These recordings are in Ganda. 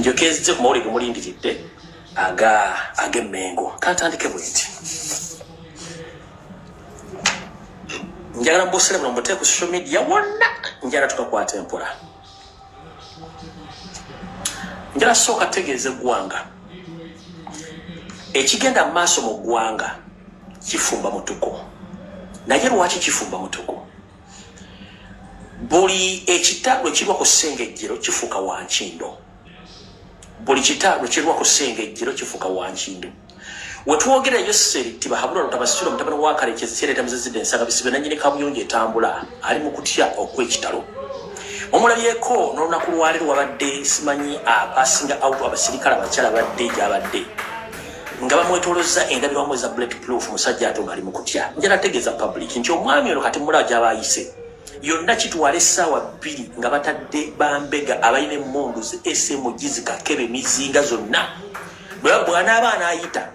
Njokeze ku mawulire mulindiridde ag'Emmengo. Kantandike bwenti. Njagala mbusire muno mbuteeke ku social media wonna njagala tukakwata empola. Njagala sooka tegeeza eggwanga. Ekigenda mu maaso mu ggwanga kifumba mutuko. Naye lwaki kifumba mutuko? Buli ekitalo ekirwa ku ssengejjero kifuuka wankindo. Buli kitalo ekirwa ku ssengejjero kifuuka wankindo. Wetwogera Yoseri tibahabula lutabasitula mutabani wa kale ekiseera muzizidde ensanga bisibe nannyini kabuyonjo etambula ali mu kutya okw'ekitalo. Omulabyeko n'olunaku lwaleero wabadde simanyi abasinga out abasirikale abakyala badde gy'abadde nga bamwetolozza endabirwamu eza bulletproof musajja ate ng'ali mu kutya. Njala tegeeza public nti omwami ono kati mulaba gy'abayise yonna kitwala essaawa 2 nga batadde bambega abalina emmundu esemu gizikakebe mizinga zonna bw'anaaba anaayita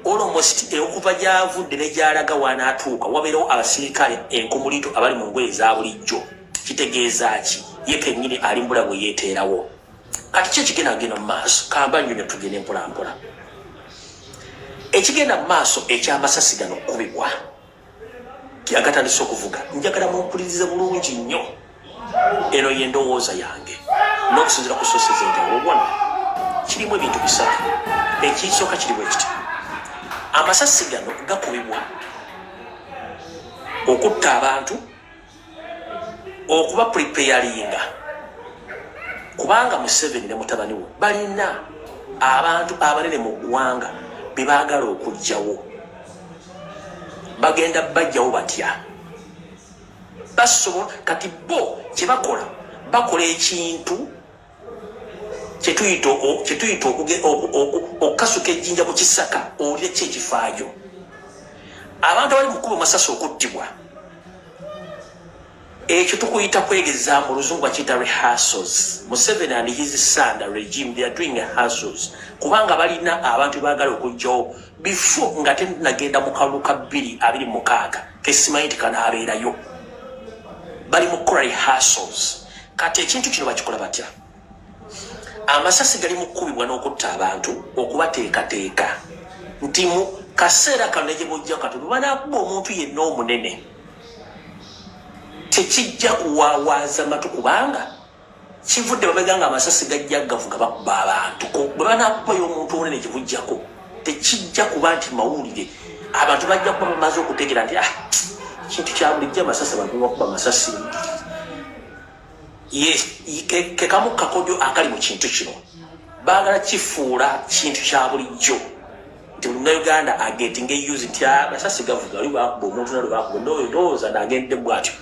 almost okuva gy'avudde ne gy'alaga wanaatuuka wabeerawo abasirikale enkumulito abali mu ngoye eza bulijjo. Kitegeeza ki? Ye kennyini ali mbula bwe yeeteerawo. Kati ki ekigenda genda mu maaso? Kamba nnyonyo tugende mpola mpola. Ekigenda mu maaso eky'amasasi gano okubibwa agatandise okuvuga, njagala mumpulirize bulungi nnyo. Eno y'endowooza yange n'okusinziira ku sources enjawulo. Wano kirimu ebintu bisatu. Ekisooka kiri bwe kiti: amasasi gano gakubibwa okutta abantu, okuba preparinga, kubanga Museveni ne mutabani we balina abantu abanene mu ggwanga be baagala okuggyawo. Bagenda bajjawo batya? Basobola kati bo kye bakola ekintu kye tuyita okukasuka ejjinja mu kisaka owulire ki ekifaayo. Abantu abali mu kkuba masasi okuttibwa, ekyo tukuyita kwegeza mu luzungu bakiyita rehearsals. Museveni and his Sanda regime, they are doing rehearsals kubanga balina abantu baagala okuggyawo before nga tenagenda mu kalulu ka 2026 kesimanyi nti kanaabeerayo. Bali mu kukola rehearsals. Kati ekintu kino bakikola batya? Amasasi gali mu kkubibwa n'okutta abantu okubateekateeka nti mu kaseera kano gye bujja katono banaakuba omuntu yenna omunene tekijja kuwaawaaza matu kubanga kivudde babega nga amasasi gajja gavuga bakuba abantu. Bwe banaakubayo omuntu omunene kivujjako tekijja kuba nti mawulire. Abantu bajja kuba bamaze okutegeera nti kintu kya bulijjo amasasi abantu bakuba amasasi. Ke kamu kakodyo akali mu kintu kino baagala kifuula kintu kya bulijjo nti Munnayuganda agetinga eyuzi nti amasasi gavuga oli bakuba omuntu nalo bakuba ndowooza nagendedde bw'atyo.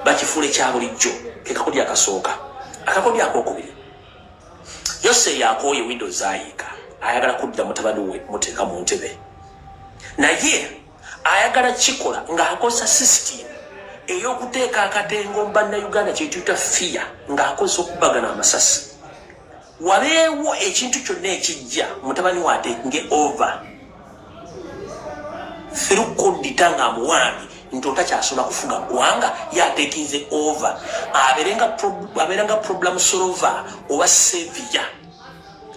Bakifuula ekya bulijjo. Ke kakodyo akasooka. Akakodyo akokubiri, Yose yakooye Windows ayiika ayagala kudda mutabani we muteeka mu ntebe, naye ayagala kikola ng'akozesa system ey'okuteeka akatengo mu Bannayuganda kye tuyita fear ng'akozesa okubagana amasasi. Wabeewo ekintu kyonna ekijja mutabani we ateekinge over through kudita ng'amuwambi nti otakyasobola kufuga ggwanga yateekinze over abeerenga problem solver oba savior.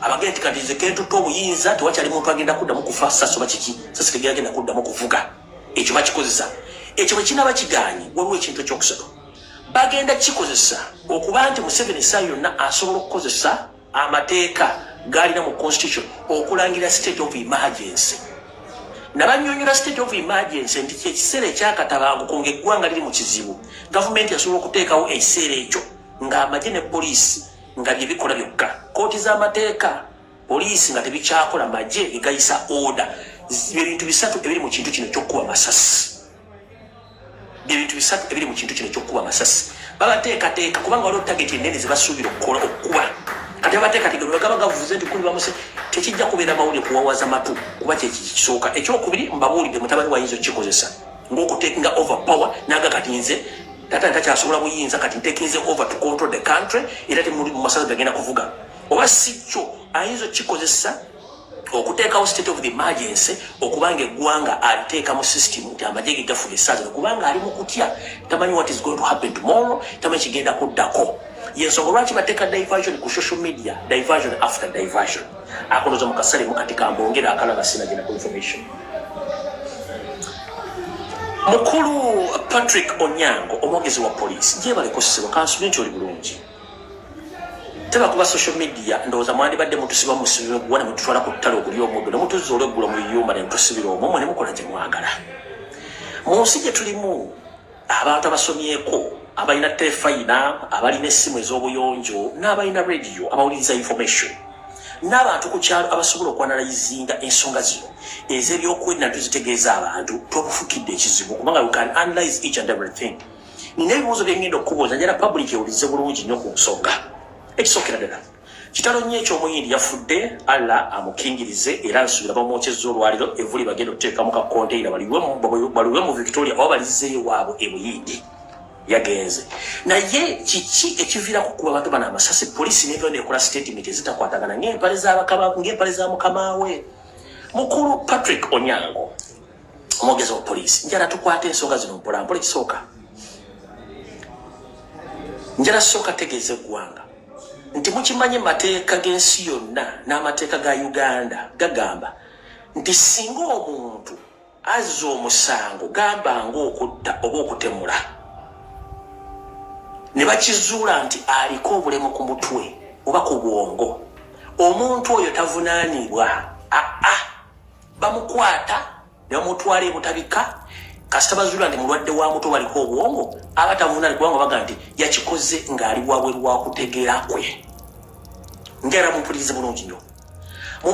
Abagenda nti kati nze kentuta obuyinza tewakyali muntu agenda kuddamu kufa sasi oba kiki sasi tegenda kuddamu kuvuga. Ekyo bakikozesa. Ekyo bwe kinaaba kigaanyi waliwo ekintu ekyokusatu bagenda kikozesa okuba nti Museveni essaawa yonna asobola okukozesa amateeka g'alina mu constitution okulangira state of emergency. Nabanyonyola state of emergency nti kyekiseera ekyakatabanguko ng'eggwanga liri mu kizibu. Gavumenti yasobola okuteekawo ekiseera ekyo ng'amagye ne poliisi nga bye bikola byokka. Kooti z'amateeka, poliisi nga tebikyakola, magye egayisa order. Ebintu bisatu ebiri mu kintu kino eky'okkuba amasasi. Ebintu bisatu ebiri mu kintu kino eky'okkuba amasasi. Babateekateeka kubanga waliwo tageti ennene ze basuubira okuba. Kati abateekateeka bwe bagaba gavuze nti kuliba muse tekijja kubeera mawulire kuwawaza matu kuba kyekisooka. Ekyokubiri mbabuulidde mutabani wayinza okukikozesa ng'okuteekinga overpower naga kati nze tata ntakyasobola buyinza kati nteekinze over to control the country era temuli mu masasi gagenda kuvuga. Oba si kyo ayinza okukikozesa okuteekawo state of the emergency okubanga eggwanga aliteeka mu system nti amagye ge gafuga essaaza kubanga ali mu kutya tamanyi what is going to happen tomorrow, tamanyi kigenda kuddako. yensonga lwaki bateeka diversion ku social media, diversion after diversion. Akonoza mukasale mukati kambongera akalaba sina gina ku information. Mukulu Patrick Onyango omwogezi wa police je bale kosebo kansubye nti oli bulungi. Teba kuba social media ndoza mwandi badde mutusiba musibe kuwana mutwala ku ttalo okuli omudo ne mutuzo olegula mu yumba ne tusibira omwo ne mukola gye mwagala. Munsi gye tulimu abantu abasomyeko abalina telefayina abalina essimu ez'obuyonjo n'abalina radio abawuliriza information n'abantu ku kyalo abasobola okwanalizinga ensonga zino ez'ebyokwerinda tuzitegeeza abantu tobufukidde ekizibu kubanga we can analyze each and everything. Nina ebibuuzo bye ngenda okubuuza njala public ewulize bulungi nnyo ku nsonga. Ekisookera ddala kitalo nnyo eky'omuyindi yafudde Allah amukingirize era nsubira bamwokyezza olwaliro evuli bagenda okuteekamu ka konteyina baliwe mu Victoria oba balizeeyo waabwe emuyindi yagenze. Naye kiki ekiviirako kuba abantu bano amasasi poliisi n'evyo neekola statement ezitakwatagana ng'empale za mukama we. Mukulu Patrick Onyango omwogezi wa poliisi njala tukwate ensonga zino mpolampola. Ekisooka njala sooka tegeeza eggwanga nti mukimanye mateeka g'ensi yonna n'amateeka ga Uganda gagamba nti singa omuntu azza omusango gamba ng'okutta oba okutemula ne bakizuula nti aliko obulemu ku mutwe oba ku bwongo, omuntu oyo tavunaanibwa. Bamukwata ne bamutwala ebutabika kasita bazuula nti mulwadde wa mutwe baliko obwongo aba tavunaanibwa kubanga baga nti yakikoze ng'ali wabweru wa kutegeera kwe. Ngera mumpulirize bulungi nnyo. Mu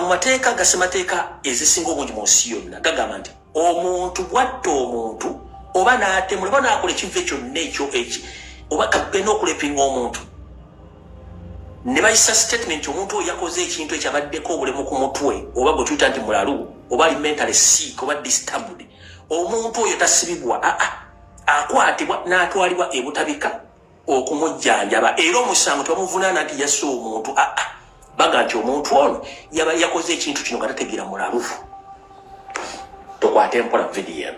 mateeka gasemateeka ezisinga obungi mu nsi yonna gagamba nti omuntu bwatta omuntu oba n'atemula oba n'akola ekiva kyonna ekyo oba kabbe n'okulepinga omuntu ne bayisa statement omuntu oyo yakoze ekintu ekyabaddeko obulemu ku mutwe oba bwe tuyita nti mulalu oba ali mentally sick oba disturbed, omuntu oyo tasibibwa akwatibwa n'atwalibwa ebutabika okumujjanjaba era omusango tebamuvunaana nti yasse omuntu baga nti omuntu ono yaba yakoze ekintu kino nga tategeera mulalu. Tukwate mpola video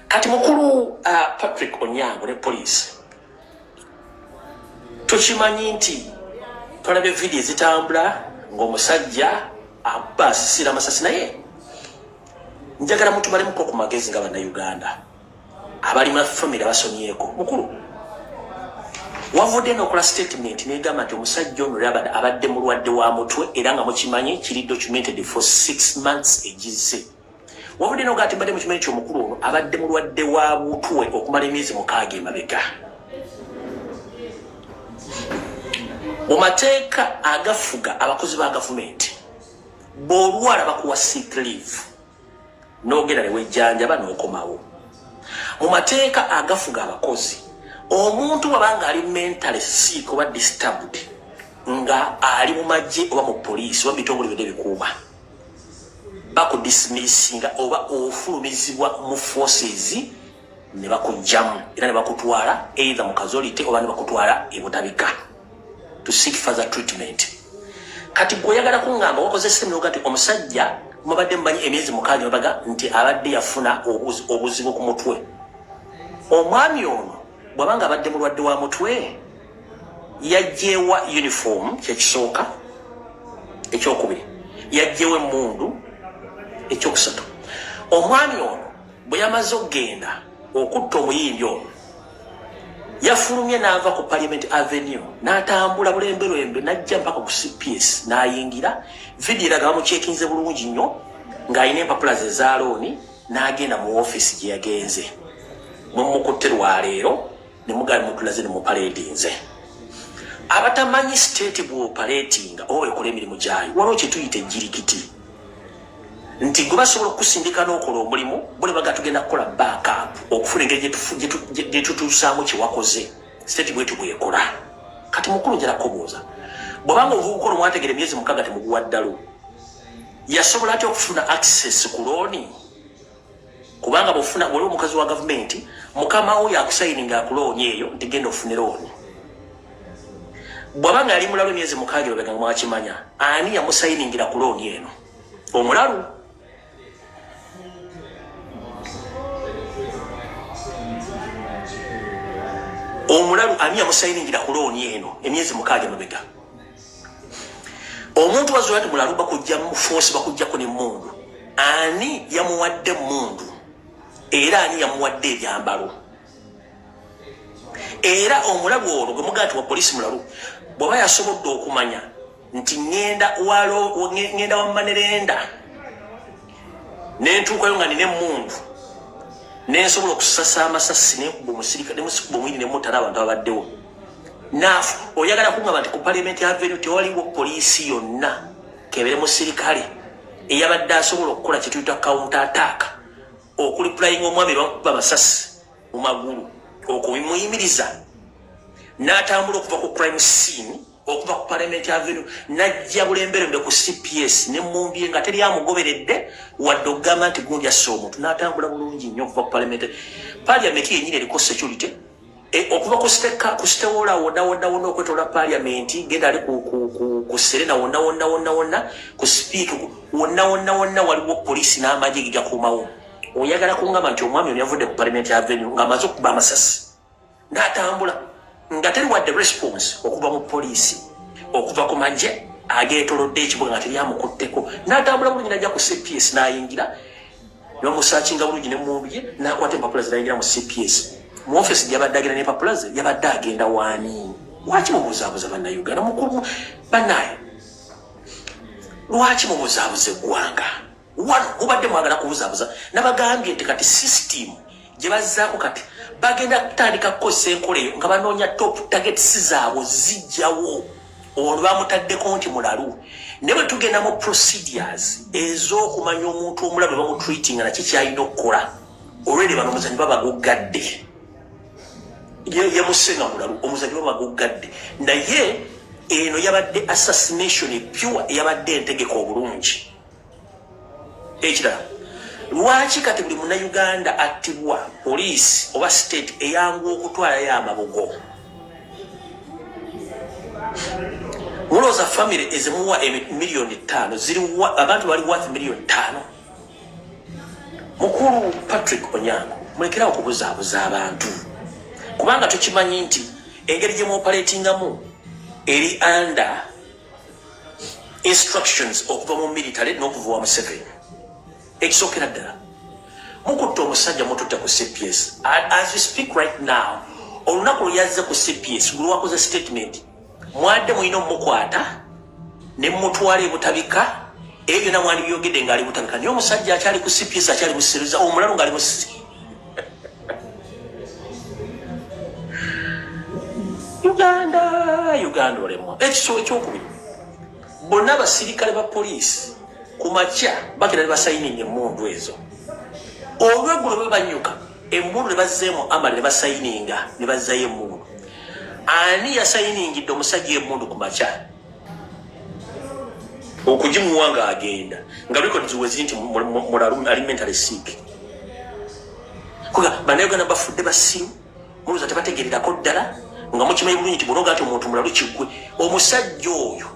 kati mukulu Patrick Onyango ne poliisi tukimanyi nti tolabye video ezitambula ng'omusajja abba asisira amasasi. Naye njagala mutubalemu ku magezi nga bannayuganda abalimu famire abasomyeko. Mukulu wavudde n'okola statement negamba nti omusajja ono abadde mulwadde wa mutwe era nga mukimanyi kiri documented for 6 months egize. Wavudde n'ogaa ti mbadde mukimanyi ky'omukulu ono abadde mulwadde wa mutwe okumala emyezi 6 emabega. Mu mateeka agafuga abakozi ba gavumenti bw'olwala bakuwa sick leave n'ogenda ne wejjanjaba n'okomawo. Mu mateeka agafuga abakozi omuntu wabanga ali mentally sick oba disturbed nga ali mu magye oba mu poliisi oba bitongole byonna ebikuuma bakudismissinga oba ofulumizibwa mu forces ne bakujjamu era ne bakutwala either mu kazolite oba ne bakutwala ebutabika to seek further treatment. Kati goyagala kungamba wakoze seminar kati omusajja mubadde mbanyi emyezi 6 baga nti abadde yafuna obuzibu ku mutwe. Omwami ono bwabanga abadde mulwadde wa mutwe yajjewa uniform kyekisooka, ekyokubiri yajjewa emundu, ekyokusatu omwami ono bwe yamaze okgenda okutta omuyindi ono yafulumye n'ava ku Parliament Avenue n'atambula bulemberembe n'ajja mpaka ku CPS n'ayingira. Video eraga bamucekinze bulungi nnyo ng'alina empapula ze za looni n'agenda mu office gye yagenze. Mumukutte lwaleero ne mugamba mutulaze ne mupaladinze. Abatamanyi state bw'opalatinga oba ekola emirimu gyayo waliwo kye tuyita ejjirikiti nti gwe basobola okusindika n'okola omulimu bwe baga tugenda kukola backup okufuna engeri gye tutuusaamu kye wakoze state bwetu bwekola. Kati mukulu njala kubuuza bw'obanga ovuga okukola omwategera emyezi 6 temuguwa ddalo yasobola atya okufuna access ku looni? Kubanga bw'ofuna waliwo omukazi wa gavumenti mukama wo yakusayininga akulooni eyo nti genda ofune looni. Bw'abanga yali mulalu emyezi 6 babega mwakimanya ani yamusayiningira ku looni eno? Omulalu. Omulalu ani yamusayiningira ku looni eno emyezi 6 mabega. Omuntu wazoya nti Mulalu bakujja mu force bakujjako n'Emundu. Ani yamuwadde Emundu? Era ani yamuwadde ebyambalo? Era Omulalu olwo gwe mugati wa polisi Mulalu bw'aba yasobodde okumanya nti ngenda wa Manerenda nentuukayo nga nina Emundu nensobola okusasa amasasi nekuba omusirikale nemusikuba omuyindi nemutala abantu abaddewo naafu oyagala kungamba nti ku Parliament Avenue tewaliwo poliisi yonna kebere musirikale eyabadde asobola okukola kyetuyita counter attack okuliplaying omwami lwakuba amasasi mu magulu okubimuyimiriza n'atambula okuva ku crime scene okuva ku Parliament Avenue najja bulemberembe ku CPS n'emmumbye nga teri amugoberedde wadde okugamba nti gundi asse omuntu n'atambula bulungi nnyo okuva ku Parliament yennyini eriko security okuva ku sitewola wonna okwetola Parliament genda ali ku Serena wonna ku speak wonna waliwo polisi n'amagye gigakuumawo. Oyagala kungamba nti omwami ono yavudde ku Parliament Avenue ng'amaze okuba amasasi n'atambula nga teri wadde response okuva mu poliisi okuva ku magye ageetolodde ekibuga nga teri amukutteko n'atambula bulungi n'ajja ku CPS n'ayingira nebamusaakinga bulungi n'emmundu ye n'akwata empapula ze n'ayingira mu CPS mu offisi gy'abadde agenda n'empapula ze yabadde agenda waani. Lwaki mubuzaabuza bannayuganda mukulu bannaye? Lwaki mubuzaabuza eggwanga? Wano mubadde mwagala kubuzaabuza nabagambye nti kati system gye bazzaako kati bagenda kutandika kukozesa enkola eyo nga banoonya top targets zaabwe zijjawo. Olwo bamutaddeko nti Mulalu ne bwe tugenda mu procedures ez'okumanya omuntu omulalu bamutreating na kikyalina okukola olweri bano omuzanyi baba guggadde yamusenga Mulalu omuzanyi baba guggadde naye eno yabadde assassination pure yabadde entegeko obulungi. Ekirala lwaki kati buli munnayuganda attibwa poliisi oba state eyangu okutwalayo amabugo? Mulowooza family ezimuwa miliyoni 5 abantu bali worth miliyoni 5? Mukulu Patrick Onyango mulekerawo okubuzaabuza abantu kubanga tukimanyi nti engeri gye muoperatingamu eri under instructions okuva mu military n'okuva wa Museveni. Ekisookera ddala mukutte omusajja mututte ku CPS as we speak right now. Olunaku lwe yazze ku CPS gwe wakoze statement mwadde mulina omukwata ne mutwala ebutabika ebyo na mwandi byogedde ng'ali butabika naye omusajja akyali ku CPS akyali museruza Omulalu ng'ali musi Uganda olemwa. Ekiso ekyokubiri bonna abasirikale ba poliisi ku makya bagenda ne basayininga emmundu ezo. Olweggulo bwe banyuka emmundu ne bazzeemu amali ne basayininga ne bazzayo emmundu. Ani yasayiningidde omusajja emmundu ku makya okugimuwa ng'agenda nga records wezi nti Mulalu ali mentally sick. Kuga bannayuganda bafudde basiru mulowooza tebategeererako ddala nga mukimanyi bulungi nti bunoga ati omuntu Mulalu kiggwe. Omusajja oyo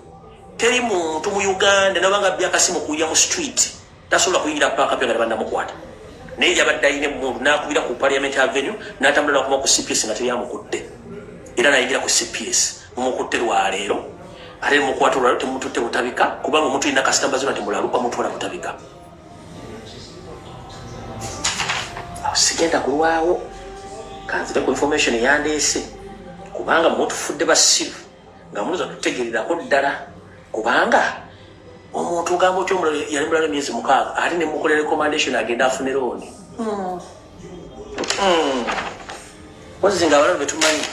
teri muntu mu Uganda nabanga byakasimu kuya mu street tasobola kuyingira paka pya nga bannamukwata naye yabadde ayina emmundu n'akubira ku Parliament Avenue n'atambula n'akuma ku CPS nga teri amukutte era n'ayingira ku CPS mumukutte lwaleero ate mukwata olwaleero temututte butabika kubanga omuntu alina kasitamba zonna nti Mulalu bamutwala butabika. Sigenda kulwawo kanzire ku information eyandeese kubanga mutufudde basiru nga mulooza tutegeererako ddala kubanga omuntu ogamba otyo Mulalu yali Mulalu emyezi 6 ate ne mukolera recommendation agenda afune looni. Ozizinga abalalu betumanyi